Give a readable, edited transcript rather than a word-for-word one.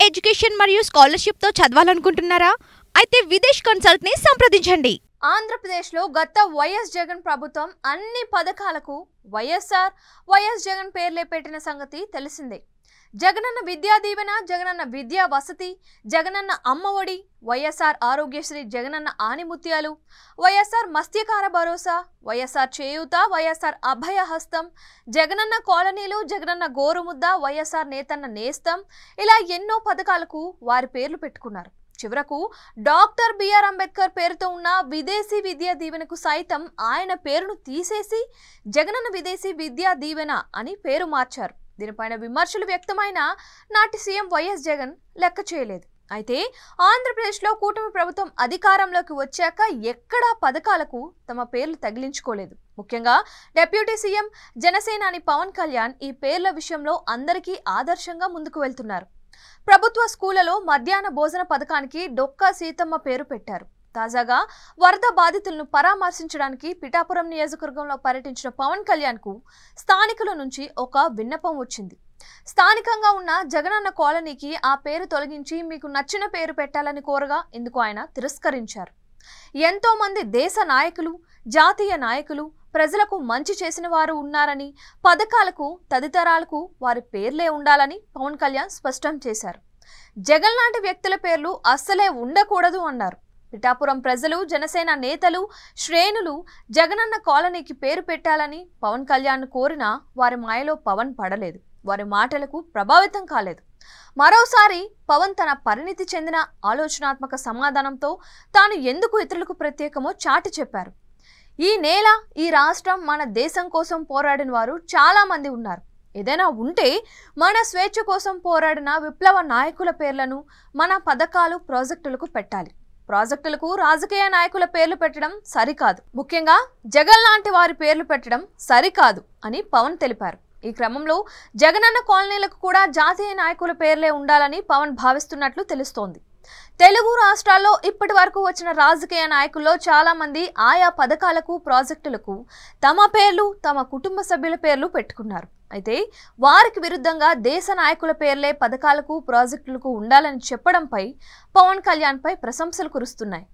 Education మరియు scholarship తో చదవాలనుకుంటున్నారా? అయితే విదేశ్ కన్సల్ట్ ని సంప్రదించండి. ఆంధ్రప్రదేశ్లో గత వైఎస్ జగన్ ప్రభుత్వం అన్ని పథకాలకు వైఎస్ జగన్ పేర్లే పెట్టిన సంగతి తెలిసిందే. జగనన్న విద్యా దీవెన, జగనన్న విద్యా వసతి, జగనన్న అమ్మఒడి, వైఎస్ఆర్ ఆరోగ్యశ్రీ, జగనన్న ఆనిముత్యాలు, వైఎస్ఆర్ మత్స్యకార భరోసా, వైఎస్ఆర్ చేయూత, వైఎస్ఆర్ అభయహస్తం, జగనన్న కాలనీలు, జగనన్న గోరుముద్ద, వైఎస్ఆర్ నేతన్న నేస్తం, ఇలా ఎన్నో పథకాలకు వారి పేర్లు పెట్టుకున్నారు. చివరకు డాక్టర్ బిఆర్ అంబేద్కర్ పేరుతో ఉన్న విదేశీ విద్యా దీవెనకు సైతం ఆయన పేరును తీసేసి జగనన్న విదేశీ విద్యా దీవెన అని పేరు మార్చారు. దీనిపైన విమర్శలు వ్యక్తమైన నాటి సీఎం వైఎస్ జగన్ లెక్క చేయలేదు. అయితే ఆంధ్రప్రదేశ్లో కూటమి ప్రభుత్వం అధికారంలోకి వచ్చాక ఎక్కడా పథకాలకు తమ పేర్లు తగిలించుకోలేదు. ముఖ్యంగా డిప్యూటీ సీఎం జనసేనాని పవన్ కళ్యాణ్ ఈ పేర్ల విషయంలో అందరికీ ఆదర్శంగా ముందుకు వెళ్తున్నారు. ప్రభుత్వ స్కూళ్లలో మధ్యాహ్న భోజన పథకానికి డొక్కా సీతమ్మ పేరు పెట్టారు. తాజాగా వరద బాధితులను పరామర్శించడానికి పిఠాపురం నియోజకవర్గంలో పర్యటించిన పవన్ కళ్యాణ్ కు స్థానికుల నుంచి ఒక విన్నపం వచ్చింది. స్థానికంగా ఉన్న జగనన్న కాలనీకి ఆ పేరు తొలగించి మీకు నచ్చిన పేరు పెట్టాలని కోరగా ఇందుకు ఆయన తిరస్కరించారు. ఎంతో మంది దేశ నాయకులు, జాతీయ నాయకులు, ప్రజలకు మంచి చేసిన వారు ఉన్నారని, పథకాలకు తదితరాలకు వారి పేర్లే ఉండాలని పవన్ కళ్యాణ్ స్పష్టం చేశారు. జగన్ లాంటి వ్యక్తుల పేర్లు అస్సలే ఉండకూడదు అన్నారు. పిఠాపురం ప్రజలు, జనసేన నేతలు, శ్రేణులు జగనన్న కాలనీకి పేరు పెట్టాలని పవన్ కళ్యాణ్ కోరినా వారి మాయలో పవన్ పడలేదు. వారి మాటలకు ప్రభావితం కాలేదు. మరోసారి పవన్ తన పరిణితి చెందిన ఆలోచనాత్మక సమాధానంతో తాను ఎందుకు ఇతరులకు ప్రత్యేకమో చాటి చెప్పారు. ఈ నేల, ఈ రాష్ట్రం, మన దేశం కోసం పోరాడిన వారు చాలా మంది ఉన్నారు. ఏదైనా ఉంటే మన స్వేచ్ఛ కోసం పోరాడిన విప్లవ నాయకుల పేర్లను మన పథకాలు, ప్రాజెక్టులకు పెట్టాలి. ప్రాజెక్టులకు రాజకీయ నాయకుల పేర్లు పెట్టడం సరికాదు. ముఖ్యంగా జగన్ లాంటి వారి పేర్లు పెట్టడం సరికాదు అని పవన్ తెలిపారు. ఈ క్రమంలో జగనన్న కాలనీలకు కూడా జాతీయ నాయకుల పేర్లే ఉండాలని పవన్ భావిస్తున్నట్లు తెలుస్తోంది. తెలుగు రాష్ట్రాల్లో ఇప్పటి వరకు వచ్చిన రాజకీయ నాయకుల్లో చాలా మంది ఆయా పథకాలకు, ప్రాజెక్టులకు తమ పేర్లు, తమ కుటుంబ సభ్యుల పేర్లు పెట్టుకున్నారు. అయితే వారికి విరుద్ధంగా దేశ నాయకుల పేర్లే పథకాలకు, ప్రాజెక్టులకు ఉండాలని చెప్పడంపై పవన్ కళ్యాణ్ పై ప్రశంసలు కురుస్తున్నాయి.